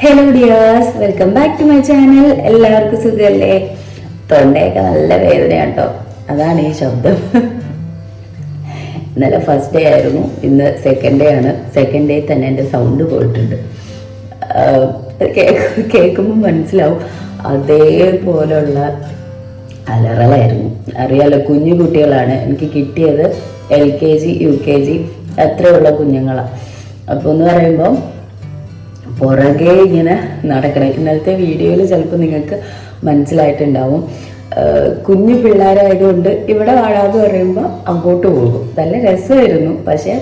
Hello dears, welcome back to my channel. എല്ലാവർക്കും സുഖമല്ലേ? തൊണ്ടയൊക്കെ നല്ല വേദനയാണ് കേട്ടോ, അതാണ് ഈ ശബ്ദം. ഇന്നലെ ഫസ്റ്റ് ഡേ ആയിരുന്നു, ഇന്ന് സെക്കൻഡ് ഡേ ആണ്. സെക്കൻഡ് ഡേ തന്നെ എൻ്റെ സൗണ്ട് പോയിട്ടുണ്ട്. കേൾക്കുമ്പോൾ മനസ്സിലാവും അതേപോലുള്ള അലറലായിരുന്നു. അറിയാലോ, കുഞ്ഞു കുട്ടികളാണ് എനിക്ക് കിട്ടിയത്. LKG UKG അത്രയുള്ള കുഞ്ഞുങ്ങളാണ്. അപ്പോൾ എന്ന് പറയുമ്പോൾ പുറകെ ഇങ്ങനെ നടക്കണം. ഇന്നലത്തെ വീഡിയോയിൽ ചിലപ്പോൾ നിങ്ങൾക്ക് മനസ്സിലായിട്ടുണ്ടാവും. കുഞ്ഞു പിള്ളേരായതുകൊണ്ട് ഇവിടെ വാഴാന്ന് പറയുമ്പോൾ അങ്ങോട്ട് പോകും. നല്ല രസമായിരുന്നു. പക്ഷേ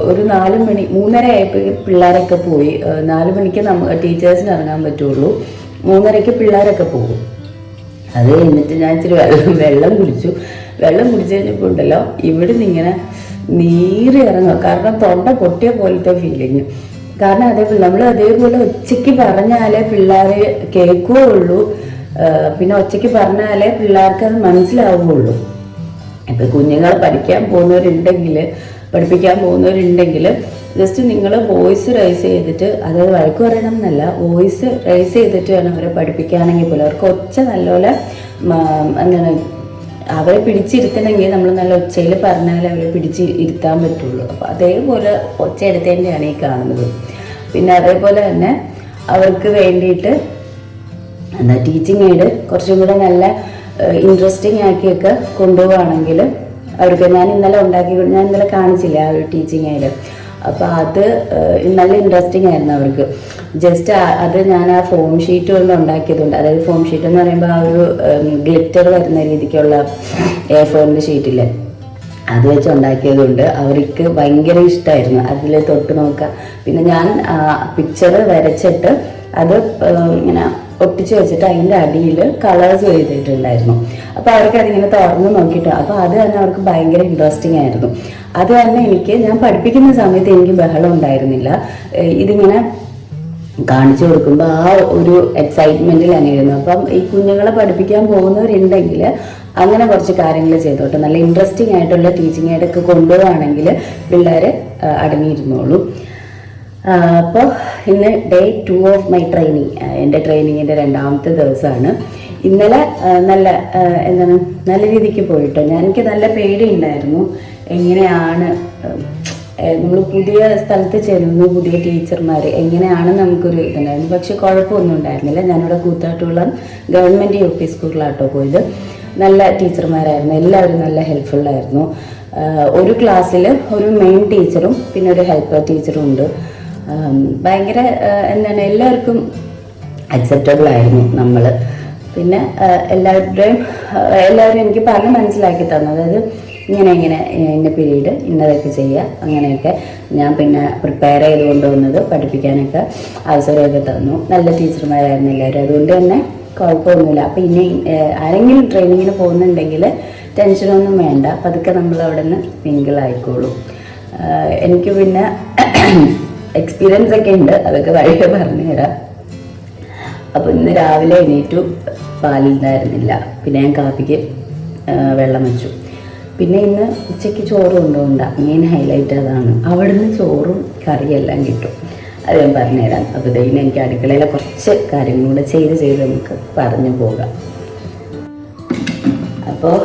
ഒരു 4 മണി 3:30 ആയപ്പോൾ പിള്ളേരൊക്കെ പോയി. 4 മണിക്ക് ടീച്ചേഴ്സിന് ഇറങ്ങാൻ പറ്റുള്ളൂ. 3:30 പിള്ളേരൊക്കെ പോകും. അത് കഴിഞ്ഞിട്ട് ഞാൻ ഇച്ചിരി വെള്ളം കുടിച്ചു. വെള്ളം കുടിച്ചു കഴിഞ്ഞപ്പോൾ ഉണ്ടല്ലോ, ഇവിടെ നിന്ന് ഇങ്ങനെ നീറി ഇറങ്ങുക. കാരണം തൊണ്ട പൊട്ടിയ പോലത്തെ ഫീലിങ്. കാരണം അതേപോലെ നമ്മൾ അതേപോലെ ഒച്ചയ്ക്ക് പറഞ്ഞാലേ പിള്ളേർ കേൾക്കുകയുള്ളൂ. പിന്നെ ഒച്ചയ്ക്ക് പറഞ്ഞാലേ പിള്ളേർക്ക് അത് മനസ്സിലാവുകയുള്ളൂ. ഇപ്പം കുഞ്ഞുങ്ങൾ പഠിപ്പിക്കാൻ പോകുന്നവരുണ്ടെങ്കിൽ ജസ്റ്റ് നിങ്ങൾ വോയിസ് റൈസ് ചെയ്തിട്ട്, അതായത് വഴക്ക് പറയണം എന്നല്ല, വോയിസ് റൈസ് ചെയ്തിട്ട് വേണം അവരെ പഠിപ്പിക്കുകയാണെങ്കിൽ പോലും അവർക്ക് ഒച്ച നല്ലപോലെ എന്താണ് അവരെ പിടിച്ചിരുത്തണമെങ്കിൽ നമ്മൾ നല്ല ഒച്ചയിൽ പറഞ്ഞാൽ അവരെ പിടിച്ച് ഇരുത്താൻ പറ്റുള്ളൂ. അപ്പോൾ അതേപോലെ ഒച്ച എടുത്തതിൻ്റെയാണ് ഈ കാണുന്നത്. പിന്നെ അതേപോലെ തന്നെ അവർക്ക് വേണ്ടിയിട്ട് ടീച്ചിങ് എയ്ഡ് കുറച്ചും കൂടെ നല്ല ഇൻട്രസ്റ്റിംഗ് ആക്കിയൊക്കെ കൊണ്ടുപോവുകയാണെങ്കിൽ അവർക്ക് ഞാൻ ഇന്നലെ കാണിച്ചില്ല ആ ഒരു ടീച്ചിങ് എയ്ഡ്. അപ്പോൾ അത് നല്ല ഇൻട്രസ്റ്റിംഗ് ആയിരുന്നു അവർക്ക്. ജസ്റ്റ് അത് ഞാൻ ആ ഫോം ഷീറ്റ് കൊണ്ട് ഉണ്ടാക്കിയതുകൊണ്ട്, അതായത് ഫോം ഷീറ്റ് എന്ന് പറയുമ്പോൾ ആ ഒരു ഗ്ലിറ്റർ വരുന്ന രീതിക്കുള്ള A4 ഷീറ്റില്ലേ, അത് വെച്ച് ഉണ്ടാക്കിയതുകൊണ്ട് അവർക്ക് ഭയങ്കര ഇഷ്ടമായിരുന്നു. അതിൽ തൊട്ട് നോക്കുക. പിന്നെ ഞാൻ പിക്ചർ വരച്ചിട്ട് അത് ഇങ്ങനെ ഒട്ടിച്ച് വെച്ചിട്ട് അതിൻ്റെ അടിയിൽ കളേഴ്സ് ചെയ്തിട്ടുണ്ടായിരുന്നു. അപ്പോൾ അവർക്ക് അതിങ്ങനെ തുറന്ന് നോക്കിയിട്ട്, അപ്പോൾ അത് തന്നെ അവർക്ക് ഭയങ്കര ഇൻട്രസ്റ്റിംഗ് ആയിരുന്നു. അത് തന്നെ ഞാൻ പഠിപ്പിക്കുന്ന സമയത്ത് എനിക്ക് ബഹളം ഉണ്ടായിരുന്നില്ല. ഇതിങ്ങനെ കാണിച്ചു കൊടുക്കുമ്പോൾ ആ ഒരു എക്സൈറ്റ്മെൻറ്റിൽ അങ്ങനെയായിരുന്നു. അപ്പം ഈ കുഞ്ഞുങ്ങളെ പഠിപ്പിക്കാൻ പോകുന്നവരുണ്ടെങ്കിൽ അങ്ങനെ കുറച്ച് കാര്യങ്ങൾ ചെയ്തോട്ടെ. നല്ല ഇൻട്രസ്റ്റിംഗ് ആയിട്ടുള്ള ടീച്ചിങ് ആയിട്ടൊക്കെ കൊണ്ടുപോവുകയാണെങ്കിൽ പിള്ളേർ അടങ്ങിയിരുന്നോളൂ. അപ്പോൾ ഇന്ന് ഡേ 2 ഓഫ് മൈ ട്രെയിനിങ്. എൻ്റെ ട്രെയിനിങ്ങിൻ്റെ 2ാമത്തെ ദിവസമാണ്. ഇന്നലെ നല്ല രീതിക്ക് പോയിട്ടോ. എനിക്ക് നല്ല പേടിയുണ്ടായിരുന്നു. എങ്ങനെയാണ് നമ്മൾ പുതിയ സ്ഥലത്ത് ചെല്ലുന്നു, പുതിയ ടീച്ചർമാർ എങ്ങനെയാണ് നമുക്കൊരു ഇതുണ്ടായിരുന്നു. പക്ഷെ കുഴപ്പമൊന്നും ഉണ്ടായിരുന്നില്ല. ഞാനിവിടെ കൂത്താട്ടുള്ള ഗവൺമെൻറ് UP സ്കൂളിലാട്ടോ പോയത്. നല്ല ടീച്ചർമാരായിരുന്നു, എല്ലാവരും നല്ല ഹെൽപ്ഫുള്ളായിരുന്നു. ഒരു ക്ലാസ്സിൽ ഒരു മെയിൻ ടീച്ചറും പിന്നെ ഒരു ഹെൽപ്പർ ടീച്ചറും ഉണ്ട്. ഭയങ്കര എല്ലാവർക്കും അക്സെപ്റ്റബിൾ ആയിരുന്നു നമ്മൾ. പിന്നെ എല്ലാവരും എനിക്ക് പറഞ്ഞ് മനസ്സിലാക്കി തന്നു. അതായത് ഇങ്ങനെ ഇന്ന പീരീഡ് ഇന്നതൊക്കെ ചെയ്യുക, അങ്ങനെയൊക്കെ. ഞാൻ പിന്നെ പ്രിപ്പയർ ചെയ്ത് കൊണ്ടുവന്നത് പഠിപ്പിക്കാനൊക്കെ അവസരമൊക്കെ തന്നു. നല്ല ടീച്ചർമാരായിരുന്നു എല്ലാവരും. അതുകൊണ്ട് തന്നെ കുഴപ്പമൊന്നുമില്ല. അപ്പം ഇനി ആരെങ്കിലും ട്രെയിനിങ്ങിന് പോകുന്നുണ്ടെങ്കിൽ ടെൻഷനൊന്നും വേണ്ട. പതുക്കെ നമ്മൾ അവിടെ നിന്ന് മിങ്കിളായിക്കോളും. എനിക്ക് പിന്നെ എക്സ്പീരിയൻസ് ഒക്കെ ഉണ്ട്, അതൊക്കെ വഴിയെ പറഞ്ഞുതരാം. അപ്പോൾ ഇന്ന് രാവിലെ എണീറ്റു, പാലുണ്ടായിരുന്നില്ല. പിന്നെ ഞാൻ കാപ്പിക്ക് വെള്ളം വെച്ചു. പിന്നെ ഇന്ന് ഉച്ചയ്ക്ക് ചോറ് കൊണ്ടുപോകണ്ട, മെയിൻ ഹൈലൈറ്റ് അതാണ്. അവിടുന്ന് ചോറും കറിയെല്ലാം കിട്ടും. അത് ഞാൻ പറഞ്ഞുതരാം. അപ്പോൾ ഇതെങ്കിലും എനിക്ക് അടുക്കളയിലെ കുറച്ച് കാര്യങ്ങളൂടെ ചെയ്ത് നമുക്ക് പറഞ്ഞു പോകാം. അപ്പോൾ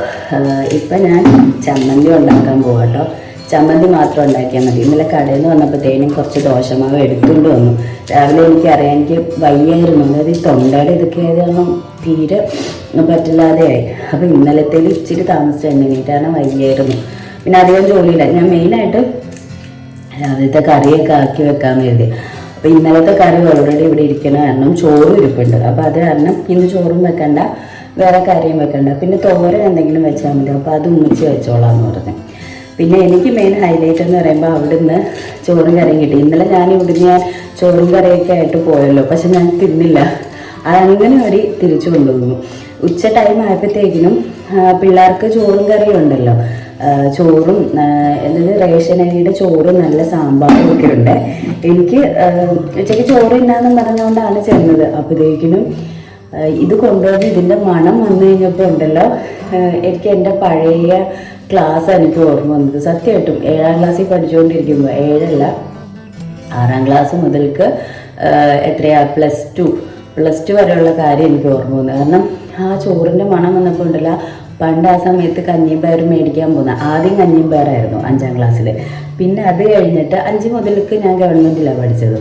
ഇപ്പം ഞാൻ ചമ്മന്തി ഉണ്ടാക്കാൻ പോകാം കേട്ടോ. ചമ്മന്തി മാത്രം ഉണ്ടാക്കിയാൽ മതി. ഇന്നലെ കടയിൽ നിന്ന് വന്നപ്പോഴത്തേനും കുറച്ച് ദോശമാവ് എടുത്തുകൊണ്ട് വന്നു. രാവിലെ എനിക്കറിയാം, എനിക്ക് വയ്യായിരുന്നു. അതായത് ഈ തൊണ്ടയുടെ ഇതൊക്കെ ആയത് കാരണം തീരെ പറ്റില്ലാതെയായി. അപ്പോൾ ഇന്നലത്തേൽ ഇച്ചിരി താമസിച്ച് എണ്ണീറ്റാണ് വയ്യായിരുന്നു. പിന്നെ അധികം ജോലിയില്ല. ഞാൻ മെയിനായിട്ട് രാവിലത്തെ കറിയൊക്കെ ആക്കി വെക്കാമെന്ന് കരുതി. അപ്പോൾ ഇന്നലത്തെ കറി ഓൾറെഡി ഇവിടെ ഇരിക്കുന്ന കാരണം ചോറും ഇരിപ്പുണ്ട്. അപ്പോൾ അത് കാരണം ഇന്ന് ചോറും വെക്കണ്ട, വേറെ കറിയും വെക്കണ്ട. പിന്നെ തോരൻ എന്തെങ്കിലും വെച്ചാൽ മതി. അപ്പോൾ അത് ഉമ്മിച്ച് വെച്ചോളാന്ന് പറഞ്ഞു. പിന്നെ എനിക്ക് മെയിൻ ഹൈലൈറ്റ് എന്ന് പറയുമ്പോൾ അവിടുന്ന് ചോറും കറിയും കിട്ടി. ഇന്നലെ ഞാൻ ചോറും കറിയൊക്കെ ആയിട്ട് പോയല്ലോ, പക്ഷെ ഞാൻ തിന്നില്ല. അതങ്ങനെ വഴി തിരിച്ചു കൊണ്ടുപോകുന്നു. ഉച്ച ടൈം ആയപ്പോഴത്തേക്കിനും പിള്ളേർക്ക് ചോറും കറിയും ഉണ്ടല്ലോ. ചോറും റേഷൻ അരിയുടെ ചോറും നല്ല സാമ്പാറും ഒക്കെ ഉണ്ട്. എനിക്ക് ഉച്ചയ്ക്ക് ചോറ് ഇന്നാന്നും പറഞ്ഞുകൊണ്ടാണ് ചെന്നത്. അപ്പോഴത്തേക്കിനും ഇത് കൊണ്ടുവന്ന് ഇതിൻ്റെ മണം വന്നു കഴിഞ്ഞപ്പോൾ ഉണ്ടല്ലോ, എനിക്ക് എൻ്റെ പഴയ ക്ലാസ് എനിക്ക് ഓർമ്മ വന്നത്. സത്യമായിട്ടും 7ാം ക്ലാസ്സിൽ പഠിച്ചുകൊണ്ടിരിക്കുമ്പോൾ, 7 അല്ല 6ാം ക്ലാസ് മുതൽക്ക് എത്രയാ പ്ലസ് ടു വരെയുള്ള കാര്യം എനിക്ക് ഓർമ്മ വന്നു. കാരണം ആ ചോറിൻ്റെ മണം വന്നപ്പോൾ ഉണ്ടല്ല, പണ്ട് ആ സമയത്ത് കഞ്ഞിയും പയറും മേടിക്കാൻ പോകുന്ന, ആദ്യം കഞ്ഞിയും പയറായിരുന്നു 5ാം ക്ലാസ്സിൽ. പിന്നെ അത് കഴിഞ്ഞിട്ട് 5 മുതലേക്ക് ഞാൻ ഗവൺമെൻറ്റിലാണ് പഠിച്ചത്.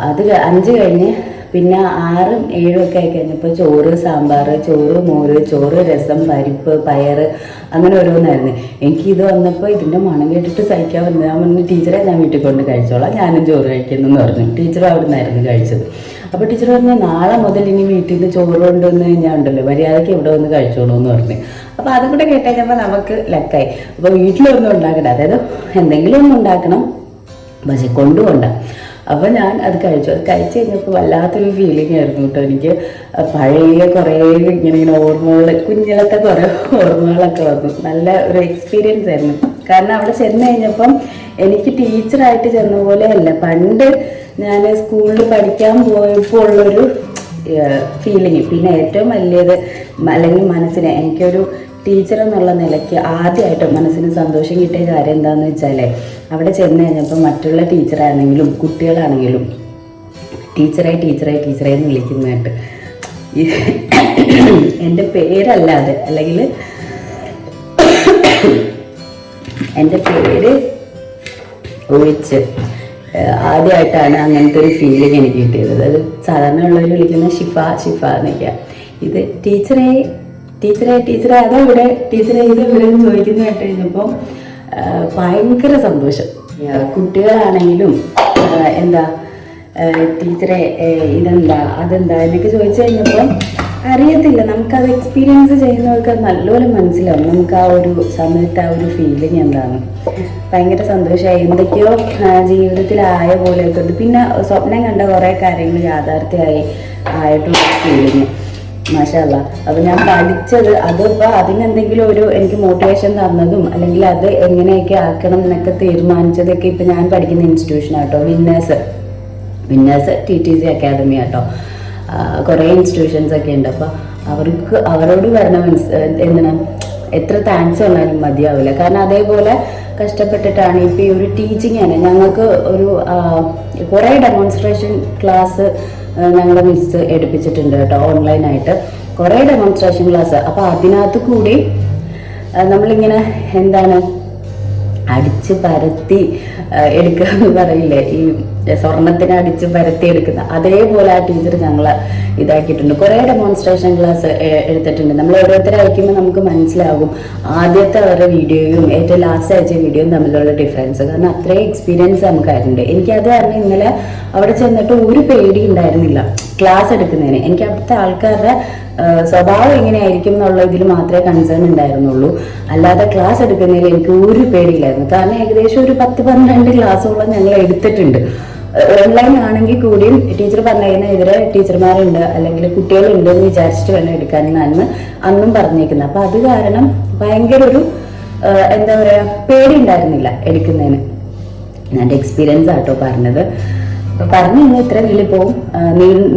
അത് 5 കഴിഞ്ഞ് പിന്നെ 6ഉം 7ഉം ഒക്കെ ആയി കഴിഞ്ഞപ്പോൾ ചോറ് സാമ്പാർ, ചോറ് മോര്, ചോറ് രസം, പരിപ്പ്, പയർ, അങ്ങനെ ഓരോന്നായിരുന്നു. എനിക്കിത് വന്നപ്പോൾ ഇതിൻ്റെ മണം കേട്ടിട്ട് സഹിക്കാൻ വന്നു. ഞാൻ പറഞ്ഞു, ടീച്ചറെ ഞാൻ വീട്ടിൽ കൊണ്ട് കഴിച്ചോളാം, ഞാനും ചോറ് കഴിക്കുന്നെന്ന് പറഞ്ഞു. ടീച്ചർ അവിടെ നിന്നായിരുന്നു കഴിച്ചത്. അപ്പോൾ ടീച്ചർ പറഞ്ഞു, നാളെ മുതൽ ഇനി വീട്ടിൽ നിന്ന് ചോറ് കൊണ്ടുവന്ന് കഴിഞ്ഞാൽ ഉണ്ടല്ലോ, മര്യാദയ്ക്ക് ഇവിടെ വന്ന് കഴിച്ചോളൂ എന്ന് പറഞ്ഞു. അപ്പോൾ അതും കൂടെ കേട്ടേക്കുമ്പോൾ നമുക്ക് ലക്കായി. അപ്പോൾ വീട്ടിലൊന്നും ഉണ്ടാക്കണം, അതായത് എന്തെങ്കിലും ഒന്നും ഉണ്ടാക്കണം, പക്ഷെ കൊണ്ടുപോണ്ട. അപ്പോൾ ഞാൻ അത് കഴിച്ചു. അത് കഴിച്ച് കഴിഞ്ഞപ്പോൾ വല്ലാത്തൊരു ഫീലിംഗ് ആയിരുന്നു കേട്ടോ. എനിക്ക് പഴയ കുറേ ഇങ്ങനെ ഓർമ്മകൾ, കുഞ്ഞിലത്തെ കുറേ ഓർമ്മകളൊക്കെ വന്നു. നല്ല ഒരു എക്സ്പീരിയൻസ് ആയിരുന്നു. കാരണം അവിടെ ചെന്ന് കഴിഞ്ഞപ്പം എനിക്ക് ടീച്ചറായിട്ട് ചെന്ന പോലെ അല്ല, പണ്ട് ഞാൻ സ്കൂളിൽ പഠിക്കാൻ പോയപ്പോൾ ഉള്ളൊരു ഫീലിംഗ്. പിന്നെ ഏറ്റവും വലിയത്, അല്ലെങ്കിൽ മനസ്സിന് എനിക്കൊരു ടീച്ചർ എന്നുള്ള നിലയ്ക്ക് ആദ്യമായിട്ട് മനസ്സിന് സന്തോഷം കിട്ടിയ കാര്യം എന്താണെന്ന് വെച്ചാൽ, അവിടെ ചെന്ന് കഴിഞ്ഞപ്പോൾ മറ്റുള്ള ടീച്ചറാണെങ്കിലും കുട്ടികളാണെങ്കിലും ടീച്ചറെ എന്ന് വിളിക്കുന്നതായിട്ട് എൻ്റെ പേരല്ലാതെ, അല്ലെങ്കിൽ എൻ്റെ പേര് ഒഴിച്ച് ആദ്യമായിട്ടാണ് അങ്ങനത്തെ ഒരു ഫീലിംഗ് എനിക്ക് കിട്ടിയത്. അത് സാധാരണ ഉള്ളവർ വിളിക്കുന്ന ഷിഫ എന്നൊക്കെയാണ്. ഇത് ടീച്ചറെ അതോ ഇവിടെ ടീച്ചറെ ഇത് ഇവിടെ ചോദിക്കുന്ന കേട്ട് കഴിഞ്ഞപ്പോൾ ഭയങ്കര സന്തോഷം. കുട്ടികളാണെങ്കിലും എന്താ ടീച്ചറെ ഇതെന്താ അതെന്താ എന്നൊക്കെ ചോദിച്ചു കഴിഞ്ഞപ്പോൾ അറിയത്തില്ല, നമുക്കത് എക്സ്പീരിയൻസ് ചെയ്യുന്നവർക്ക് നല്ലപോലെ മനസ്സിലാവും. നമുക്ക് ആ ഒരു സമയത്ത് ആ ഒരു ഫീലിംഗ് എന്താണ്, ഭയങ്കര സന്തോഷമായി. എന്തൊക്കെയോ ജീവിതത്തിലായ പോലെയൊക്കെ ഉണ്ട്. പിന്നെ സ്വപ്നം കണ്ട കുറേ കാര്യങ്ങൾ ആയിട്ടുള്ള ഫീലിംഗ്. മാഷാല്ല. അപ്പോൾ ഞാൻ പഠിച്ചത് അതിപ്പോൾ അതിനെന്തെങ്കിലും എനിക്ക് മോട്ടിവേഷൻ തന്നതും, അല്ലെങ്കിൽ അത് എങ്ങനെയൊക്കെ ആക്കണം എന്നൊക്കെ തീരുമാനിച്ചതൊക്കെ ഇപ്പം ഞാൻ പഠിക്കുന്ന ഇൻസ്റ്റിറ്റ്യൂഷനാട്ടോ, വിന്നേഴ്സ് TTC അക്കാദമി ആട്ടോ. കുറേ ഇൻസ്റ്റിറ്റ്യൂഷൻസ് ഒക്കെ ഉണ്ട്. അപ്പോൾ അവരോട് വരണം, എന്തിനാ എത്ര താങ്ക്സ് പറഞ്ഞാലും മതിയാവില്ല. കാരണം അതേപോലെ കഷ്ടപ്പെട്ടിട്ടാണ് ഇപ്പോൾ ഈ ഒരു ടീച്ചിങ് തന്നെ. ഞങ്ങൾക്ക് ഒരു കുറേ ഡെമോൺസ്ട്രേഷൻ ക്ലാസ് ഞങ്ങളുടെ മിസ് എടുപ്പിച്ചിട്ടുണ്ട് കേട്ടോ, ഓൺലൈനായിട്ട് കുറേ ഡെമോൺസ്ട്രേഷൻ ക്ലാസ്. അപ്പോൾ അതിനകത്ത് കൂടി നമ്മളിങ്ങനെ എന്താണ് അടിച്ച് പരത്തി എടുക്കുക എന്ന് പറയില്ലേ, ഈ സ്വർണത്തിനെ അടിച്ച് പരത്തി എടുക്കുന്ന അതേപോലെ ആ ടീച്ചർ ഞങ്ങളെ ഇതാക്കിയിട്ടുണ്ട്. കുറേ ഡെമോൺസ്ട്രേഷൻ ക്ലാസ് എടുത്തിട്ടുണ്ട്. നമ്മൾ ഓരോരുത്തരെ അയക്കുമ്പോൾ നമുക്ക് മനസ്സിലാകും ആദ്യത്തെ അവരുടെ വീഡിയോയും ഏറ്റവും ലാസ്റ്റ് അയച്ച വീഡിയോയും തമ്മിലുള്ള ഡിഫറൻസ്. കാരണം അത്രയും എക്സ്പീരിയൻസ് നമുക്കായിട്ടുണ്ട്. എനിക്കത് കാരണം ഇന്നലെ അവിടെ ചെന്നിട്ട് ഒരു പേടി ഉണ്ടായിരുന്നില്ല ക്ലാസ് എടുക്കുന്നതിന്. എനിക്ക് അവിടുത്തെ ആൾക്കാരുടെ സ്വഭാവം എങ്ങനെയായിരിക്കും എന്നുള്ള ഇതിൽ മാത്രമേ കൺസേൺ ഉണ്ടായിരുന്നുള്ളൂ. അല്ലാതെ ക്ലാസ് എടുക്കുന്നതിൽ എനിക്ക് ഒരു പേടിയില്ലായിരുന്നു. കാരണം ഏകദേശം ഒരു 10-12 ക്ലാസ്സോളം ഞങ്ങൾ എടുത്തിട്ടുണ്ട്. ഓൺലൈൻ ആണെങ്കിൽ കൂടിയും ടീച്ചർ പറഞ്ഞതിനെതിരെ ടീച്ചർമാരുണ്ട് അല്ലെങ്കിൽ കുട്ടികളുണ്ട് എന്ന് വിചാരിച്ചിട്ട് വേണം എടുക്കാനെന്നാണ് അന്നും പറഞ്ഞേക്കുന്നത്. അപ്പം അത് കാരണം ഭയങ്കര ഒരു എന്താ പറയുക പേടി ഉണ്ടായിരുന്നില്ല എടുക്കുന്നതിന്. എൻ്റെ എക്സ്പീരിയൻസ് ആട്ടോ പറഞ്ഞത്. പറഞ്ഞു കഴിഞ്ഞാൽ ഇത്ര പോവും,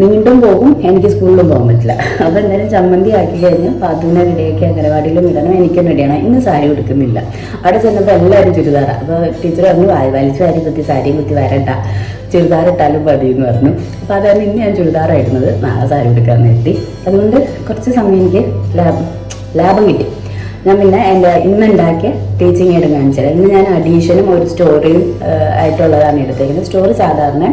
നീണ്ടും പോകും, എനിക്ക് സ്കൂളിലും പോകാൻ പറ്റില്ല. അപ്പോൾ എന്തായാലും ചമ്മന്തി ആക്കി കഴിഞ്ഞ് പാത്തുവിനെ റെഡിയാക്കി അംഗനവാടിയിലും ഇടണം, എനിക്കും റെഡിയാണ്. ഇന്ന് സാരി ഉടുക്കുന്നില്ല. അവിടെ ചെന്നപ്പോൾ എല്ലാവരും ചുരിദാറാണ്. അപ്പോൾ ടീച്ചർ പറഞ്ഞു വലിച്ചു വാരി കുത്തി സാരി കുത്തി വരണ്ട, ചുരിദാർ ഇട്ടാലും മതി എന്ന് പറഞ്ഞു. അപ്പോൾ അതാണ് ഇന്ന് ഞാൻ ചുരിദാറായിരുന്നത്, നാളെ സാരി ഉടുക്കാൻ നിർത്തി. അതുകൊണ്ട് കുറച്ച് സമയം എനിക്ക് ലാഭം കിട്ടി. ഞാൻ പിന്നെ എൻ്റെ ഇന്നുണ്ടാക്കിയ ടീച്ചിങ് ആയിട്ട് കാണിച്ചത്. ഇന്ന് ഞാൻ അഡീഷനും ഒരു സ്റ്റോറിയും ആയിട്ടുള്ളതാണ് എടുത്തേക്കുന്നത്. സ്റ്റോറി സാധാരണ,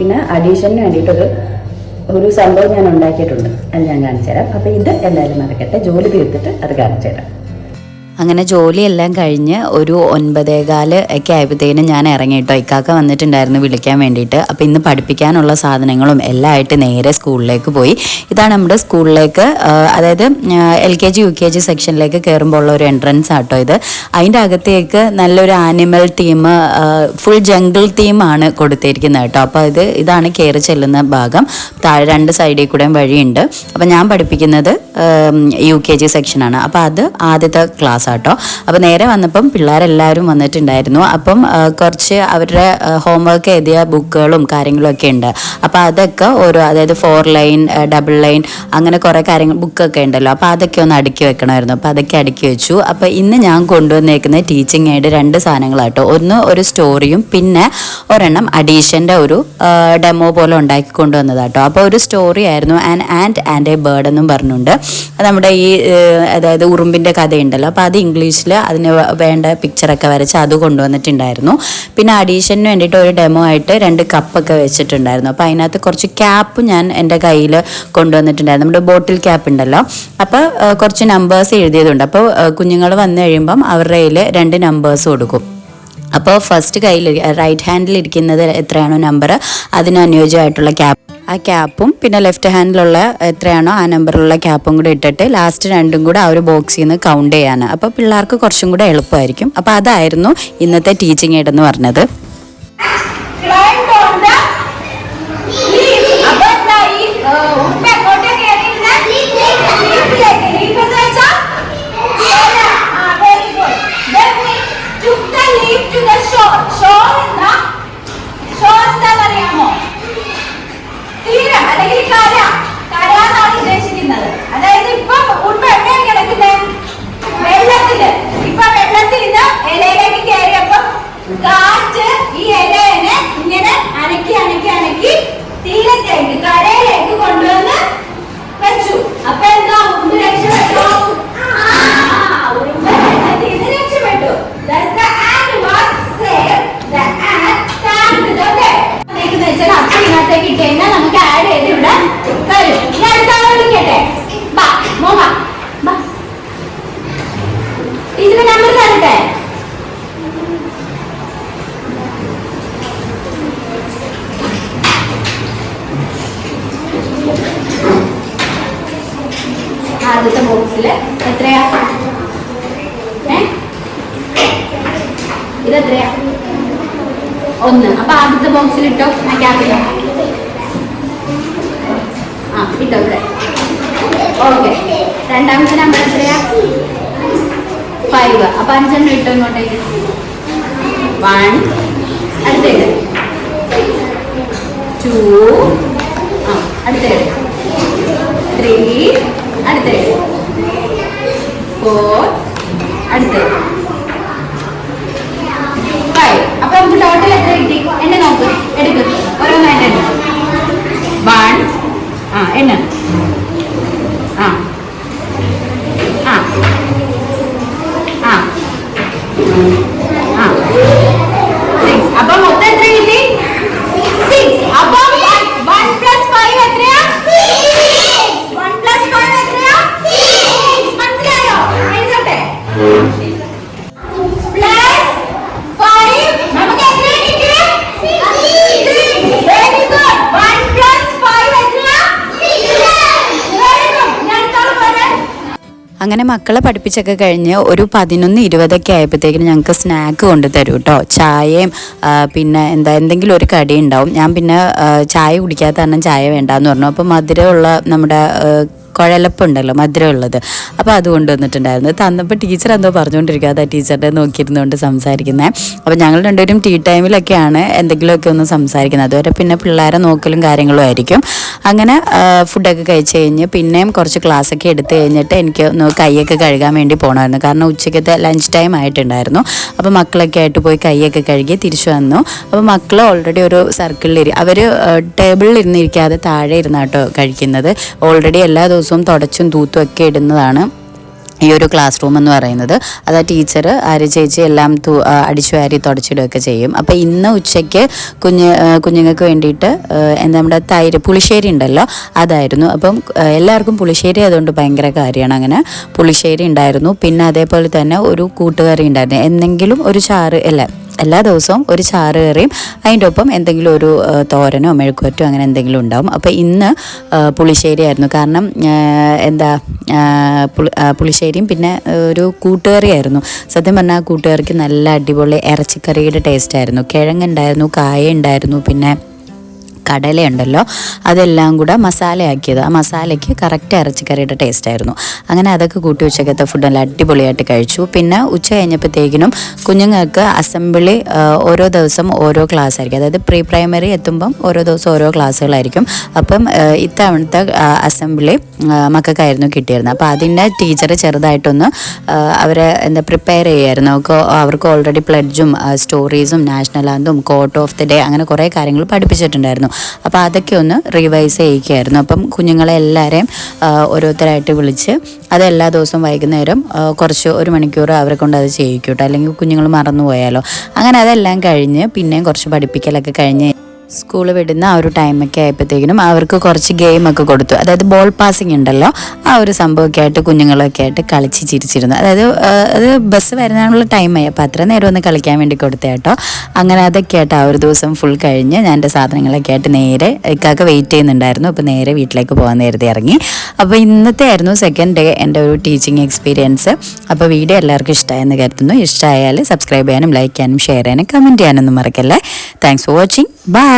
പിന്നെ അഡീഷന് വേണ്ടിയിട്ടൊരു സംഭവം ഞാൻ ഉണ്ടാക്കിയിട്ടുണ്ട്, അത് ഞാൻ കാണിച്ചു തരാം. അപ്പോൾ ഇത് എന്തായാലും നടക്കട്ടെ, ജോലി തീർത്തിട്ട് അത് കാണിച്ചു തരാം. അങ്ങനെ ജോലിയെല്ലാം കഴിഞ്ഞ് ഒരു 9:15 ഒക്കെ ആയപ്പോഴത്തേനും ഞാൻ ഇറങ്ങിയിട്ടോ. ഇക്കാക്ക വന്നിട്ടുണ്ടായിരുന്നു വിളിക്കാൻ വേണ്ടിയിട്ട്. അപ്പോൾ ഇന്ന് പഠിപ്പിക്കാനുള്ള സാധനങ്ങളും എല്ലാം ആയിട്ട് നേരെ സ്കൂളിലേക്ക് പോയി. ഇതാണ് നമ്മുടെ സ്കൂളിലേക്ക്, അതായത് LKG UKG സെക്ഷനിലേക്ക് കയറുമ്പോൾ ഉള്ള ഒരു എൻട്രൻസ് ആട്ടോ ഇത്. അതിൻ്റെ അകത്തേക്ക് നല്ലൊരു ആനിമൽ തീം, ഫുൾ ജംഗിൾ തീമാണ് കൊടുത്തിരിക്കുന്നത് കേട്ടോ. അപ്പോൾ ഇതാണ് കയറി ചെല്ലുന്ന ഭാഗം. താഴെ 2 സൈഡിൽ കൂടെ വഴിയുണ്ട്. അപ്പോൾ ഞാൻ പഠിപ്പിക്കുന്നത് UKG സെക്ഷനാണ്. അപ്പോൾ അത് ആദ്യത്തെ ക്ലാസ് ദിവസമാട്ടോ. അപ്പോൾ നേരെ വന്നപ്പം പിള്ളേരെല്ലാവരും വന്നിട്ടുണ്ടായിരുന്നു. അപ്പം കുറച്ച് അവരുടെ ഹോംവർക്ക് എഴുതിയ ബുക്കുകളും കാര്യങ്ങളും ഒക്കെ ഉണ്ട്. അപ്പോൾ അതൊക്കെ ഓരോ, അതായത് 4 ലൈൻ, ഡബിൾ ലൈൻ, അങ്ങനെ കുറേ കാര്യങ്ങൾ ബുക്കൊക്കെ ഉണ്ടല്ലോ. അപ്പോൾ അതൊക്കെ ഒന്ന് അടുക്കി വെക്കണമായിരുന്നു. അപ്പോൾ അതൊക്കെ അടുക്കി വെച്ചു. അപ്പോൾ ഇന്ന് ഞാൻ കൊണ്ടുവന്നേക്കുന്ന ടീച്ചിങ് ആയിട്ട് 2 സാധനങ്ങളാട്ടോ. ഒന്ന് ഒരു സ്റ്റോറിയും പിന്നെ ഒരെണ്ണം അഡീഷൻ്റെ ഒരു ഡെമോ പോലെ ഉണ്ടാക്കി കൊണ്ടുവന്നതാട്ടോ. അപ്പോൾ ഒരു സ്റ്റോറി ആയിരുന്നു an and and A bird എന്നും പറഞ്ഞുകൊണ്ട്. നമ്മുടെ ഈ അതായത് ഉറുമ്പിൻ്റെ കഥയുണ്ടല്ലോ. അപ്പോൾ അത് ഇംഗ്ലീഷിൽ അതിന് വേണ്ട പിക്ചറൊക്കെ വരച്ച് അത് കൊണ്ടുവന്നിട്ടുണ്ടായിരുന്നു. പിന്നെ അഡീഷന് വേണ്ടിയിട്ട് ഒരു ഡെമോ ആയിട്ട് 2 കപ്പൊക്കെ വെച്ചിട്ടുണ്ടായിരുന്നു. അപ്പോൾ അതിനകത്ത് കുറച്ച് ക്യാപ്പ് ഞാൻ എൻ്റെ കയ്യിൽ കൊണ്ടുവന്നിട്ടുണ്ടായിരുന്നു. നമ്മുടെ ബോട്ടിൽ ക്യാപ്പ് ഉണ്ടല്ലോ. അപ്പോൾ കുറച്ച് നമ്പേഴ്സ് എഴുതിയതുണ്ട്. അപ്പോൾ കുഞ്ഞുങ്ങൾ വന്നു കഴിയുമ്പം അവരുടെ കയ്യിൽ 2 നമ്പേഴ്സ് കൊടുക്കും. അപ്പോൾ ഫസ്റ്റ് കയ്യിൽ റൈറ്റ് ഹാൻഡിൽ ഇരിക്കുന്നത് എത്രയാണോ നമ്പർ അതിന് അനുയോജ്യമായിട്ടുള്ള ആ ക്യാപ്പും പിന്നെ ലെഫ്റ്റ് ഹാൻഡിലുള്ള എത്രയാണോ ആ നമ്പറിലുള്ള ക്യാപ്പും കൂടെ ഇട്ടിട്ട് ലാസ്റ്റ് 2ഉം കൂടെ ആ ഒരു ബോക്സിൽ നിന്ന് കൗണ്ട് ചെയ്യാൻ. അപ്പോൾ പിള്ളേർക്ക് കുറച്ചും കൂടെ എളുപ്പമായിരിക്കും. അപ്പോൾ അതായിരുന്നു ഇന്നത്തെ ടീച്ചിങ് എയ്ഡ് എന്ന് പറഞ്ഞത്. അതായത് ഇപ്പൊ ഉണ്മ എവിടെയാണ് കിടക്കുന്നത്? വെള്ളത്തില്. ഇപ്പൊ വെള്ളത്തിൽ നിന്ന് ഇലയിലേക്ക് കയറിയപ്പോ കാറ്റ് ഈ ഇലയെ ഇങ്ങനെ അനക്കി അനക്കി അനക്കി തീരത്തേക്ക് കരയിലേക്ക് കൊണ്ടുവന്ന് വെച്ചു. അപ്പൊ എന്താ ഉണ്മ രക്ഷപ്പെട്ടു? ഉണ്മ വെള്ളത്തിൽ നിന്ന് രക്ഷപ്പെട്ടു. Thus the ant was saved. The ant tapped the bed. വെച്ചാൽ അപ്പൊ ഇതിനകത്തേക്ക് ഇട്ട് കഴിഞ്ഞാൽ നമുക്ക് ആഡ് ചെയ്ത് ഇവിടെ വരും. ഞാൻ അടുത്ത വിളിക്കട്ടെ. ബാ മോഹ ബാ, ടീച്ചറെ നമ്പർ തരട്ടെ. ആദ്യത്തെ ബോക്സില് എത്രയാ? ഇതെത്രയാ? 1. അപ്പൊ ആദ്യത്തെ ബോക്സിൽ ഇട്ടോ, ആ ക്യാപ്പിലോ. ആ ഇട്ടോ ഇവിടെ. ഓക്കെ. രണ്ടാമത്തെ നമ്പർ എത്രയാ? 5. അപ്പൊ 5 ഇട്ടോ ഇങ്ങോട്ടേക്ക്. 1. അടുത്തേക്ക് 2. അടുത്തേക്ക് 3. അടുത്തേക്ക് 4. അടുത്തേക്ക് 5. അപ്പൊ നമുക്ക് ടോട്ടൽ എത്ര കിട്ടി? എന്നെ നോക്ക്, എടുക്കും ഓരോന്ന് എണ്ണ. 1. എണ്ണ. അപ്പൊ മൊത്തം എത്ര കിട്ടി? 6. അപ്പൊ 1 + 5 എത്രയാ? 1 + 5 എത്രയാ? 6. മനസ്സിലായോ? എഴുതട്ടെ. അങ്ങനെ മക്കളെ പഠിപ്പിച്ചൊക്കെ കഴിഞ്ഞ് ഒരു 11:20 ആയപ്പോഴത്തേക്കിന് ഞങ്ങൾക്ക് സ്നാക്ക് കൊണ്ടു തരും കേട്ടോ. ചായയും പിന്നെ എന്തെങ്കിലും ഒരു കടി ഉണ്ടാവും. ഞാൻ പിന്നെ ചായ കുടിക്കാത്ത കാരണം ചായ വേണ്ടാന്ന് പറഞ്ഞു. അപ്പോൾ മധുരമുള്ള നമ്മുടെ കുഴലപ്പുണ്ടല്ലോ, മധുരമുള്ളത്, അപ്പോൾ അത് കൊണ്ടുവന്നിട്ടുണ്ടായിരുന്നു. തന്നപ്പോൾ ടീച്ചർ എന്തോ പറഞ്ഞുകൊണ്ടിരിക്കുക, അതാ ടീച്ചറുടെ നോക്കിയിരുന്നുകൊണ്ട് സംസാരിക്കുന്നത്. അപ്പോൾ ഞങ്ങൾ രണ്ടുപേരും ടീ ടൈമിലൊക്കെയാണ് എന്തെങ്കിലുമൊക്കെ ഒന്ന് സംസാരിക്കുന്നത്. അതുവരെ പിന്നെ പിള്ളേരെ നോക്കലും കാര്യങ്ങളും ആയിരിക്കും. അങ്ങനെ ഫുഡൊക്കെ കഴിച്ച് കഴിഞ്ഞ് പിന്നെയും കുറച്ച് ക്ലാസ്സൊക്കെ എടുത്തു കഴിഞ്ഞിട്ട് എനിക്ക് ഒന്ന് കൈയൊക്കെ കഴുകാൻ വേണ്ടി പോകണമായിരുന്നു. കാരണം ഉച്ചയ്ക്കത്തെ ലഞ്ച് ടൈം ആയിട്ടുണ്ടായിരുന്നു. അപ്പോൾ മക്കളൊക്കെ ആയിട്ട് പോയി കൈയൊക്കെ കഴുകി തിരിച്ചു വന്നു. അപ്പോൾ മക്കൾ ഓൾറെഡി ഒരു സർക്കിളിൽ അവർ ടേബിളിൽ ഇരുന്നിരിക്കാതെ താഴെ ഇരുന്നാട്ടോ കഴിക്കുന്നത്. ഓൾറെഡി എല്ലാ ദിവസവും തുടച്ചും തൂത്തും ഒക്കെ ഇടുന്നതാണ് ഈ ഒരു ക്ലാസ് റൂം എന്ന് പറയുന്നത്. അതാ ടീച്ചർ ചേച്ചി എല്ലാം അടിച്ചു വാരി തുടച്ചിടുകയൊക്കെ ചെയ്യും. അപ്പോൾ ഇന്ന് ഉച്ചയ്ക്ക് കുഞ്ഞുങ്ങൾക്ക് വേണ്ടിയിട്ട് നമ്മുടെ തൈര് പുളിശ്ശേരി ഉണ്ടല്ലോ അതായിരുന്നു. അപ്പം എല്ലാവർക്കും പുളിശ്ശേരി അതുകൊണ്ട് ഭയങ്കര കാര്യമാണ്. അങ്ങനെ പുളിശ്ശേരി ഉണ്ടായിരുന്നു. പിന്നെ അതേപോലെ തന്നെ ഒരു കൂട്ടുകറി ഉണ്ടായിരുന്നു. എന്തെങ്കിലും ഒരു ചാറ് എല്ലാ ദിവസവും ഒരു ചാറ് കറിയും അതിൻ്റെ ഒപ്പം എന്തെങ്കിലും ഒരു തോരനോ മെഴുക്കുവരട്ടോ അങ്ങനെ എന്തെങ്കിലും ഉണ്ടാവും. അപ്പോൾ ഇന്ന് പുളിശ്ശേരി ആയിരുന്നു. കാരണം പുളിശ്ശേരിയും പിന്നെ ഒരു കൂട്ടുകറിയായിരുന്നു. സത്യം പറഞ്ഞാൽ ആ കൂട്ടുകറിക്ക് നല്ല അടിപൊളി ഇറച്ചിക്കറിയുടെ ടേസ്റ്റ് ആയിരുന്നു. കിഴങ്ങുണ്ടായിരുന്നു, കായ ഉണ്ടായിരുന്നു, പിന്നെ കടലയുണ്ടല്ലോ അതെല്ലാം കൂടെ മസാലയാക്കിയത്. ആ മസാലയ്ക്ക് കറക്റ്റ് ഇറച്ചിക്കറിയുടെ ടേസ്റ്റ് ആയിരുന്നു. അങ്ങനെ അതൊക്കെ കൂട്ടി ഉച്ചക്കത്തെ ഫുഡ് നല്ല അടിപൊളിയായിട്ട് കഴിച്ചു. പിന്നെ ഉച്ച കഴിഞ്ഞപ്പോഴത്തേക്കിനും കുഞ്ഞുങ്ങൾക്ക് അസംബ്ലി ഓരോ ദിവസം ഓരോ ക്ലാസ് ആയിരിക്കും. അതായത് പ്രീ പ്രൈമറി എത്തുമ്പം ഓരോ ദിവസം ഓരോ ക്ലാസ്സുകളായിരിക്കും. അപ്പം ഇത്തവണത്തെ അസംബ്ലി മക്കൾക്കായിരുന്നു കിട്ടിയിരുന്നത്. അപ്പോൾ അതിൻ്റെ ടീച്ചർ ചെറുതായിട്ടൊന്ന് അവരെ പ്രിപ്പയർ ചെയ്യായിരുന്നു. അവർക്ക് ഓൾറെഡി പ്ലഡ്ജും സ്റ്റോറീസും നാഷണൽ ആന്തും കോട്ട് ഓഫ് ദി ഡേ അങ്ങനെ കുറേ കാര്യങ്ങൾ പഠിപ്പിച്ചിട്ടുണ്ടായിരുന്നു. അപ്പോൾ അതൊക്കെ ഒന്ന് റിവൈസ് ചെയ്യിക്കുകയായിരുന്നു. അപ്പം കുഞ്ഞുങ്ങളെ എല്ലാവരെയും ഓരോരുത്തരായിട്ട് വിളിച്ച് അത് എല്ലാ ദിവസവും വൈകുന്നേരം കുറച്ച് 1 മണിക്കൂർ അവരെ കൊണ്ട് അത് ചെയ്യിക്കും കേട്ടോ, അല്ലെങ്കിൽ കുഞ്ഞുങ്ങൾ മറന്നു പോയാലോ. അങ്ങനെ അതെല്ലാം കഴിഞ്ഞ് പിന്നെയും കുറച്ച് പഠിപ്പിക്കലൊക്കെ കഴിഞ്ഞ് സ്കൂൾ വിടുന്ന ആ ഒരു ടൈമൊക്കെ ആയപ്പോഴത്തേക്കിനും അവർക്ക് കുറച്ച് ഗെയിമൊക്കെ കൊടുത്തു. അതായത് ബോൾ പാസിങ് ഉണ്ടല്ലോ, ആ ഒരു സംഭവമൊക്കെ ആയിട്ട് കുഞ്ഞുങ്ങളൊക്കെ ആയിട്ട് കളിച്ച് ചിരിച്ചിരുന്നു. അതായത് അത് ബസ് വരുന്നതിനുള്ള ടൈമായി, അപ്പോൾ അത്ര നേരം ഒന്ന് കളിക്കാൻ വേണ്ടി കൊടുത്തേ കേട്ടോ. അങ്ങനെ അതൊക്കെ ആയിട്ട് ആ ഒരു ദിവസം ഫുൾ കഴിഞ്ഞ് ഞാൻ എൻ്റെ സാധനങ്ങളൊക്കെ ആയിട്ട് നേരെ ഇക്കാക്ക വെയിറ്റ് ചെയ്യുന്നുണ്ടായിരുന്നു. അപ്പോൾ നേരെ വീട്ടിലേക്ക് പോകാൻ നേരത്തെ ഇറങ്ങി. അപ്പോൾ ഇന്നത്തെ ആയിരുന്നു സെക്കൻഡ് ഡേ എൻ്റെ ഒരു ടീച്ചിങ് എക്സ്പീരിയൻസ്. അപ്പോൾ വീഡിയോ എല്ലാവർക്കും ഇഷ്ടമായെന്ന് കരുതുന്നു. ഇഷ്ടമായാൽ സബ്സ്ക്രൈബ് ചെയ്യാനും ലൈക്ക് ചെയ്യാനും ഷെയർ ചെയ്യാനും കമൻറ്റ് ചെയ്യാനൊന്നും മറക്കല്ലേ. Thanks for watching. ബൈ.